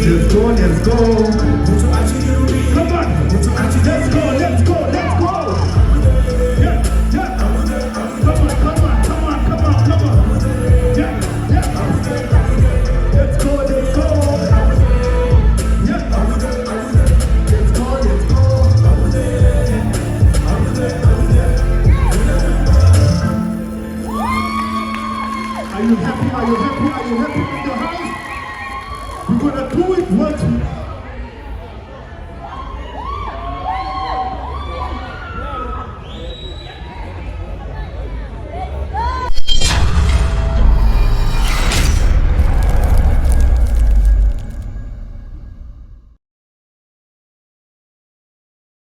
Let's go, let's go. Come on, let's go, let's go, let's go. Yeah, yeah. Come on, come on, come on, come on, come on. Yeah, yeah. Let's go, let's go. Yeah. Let's go, let's go. Are you happy? Are you happy? Are you happy in the house? We're gonna do it once.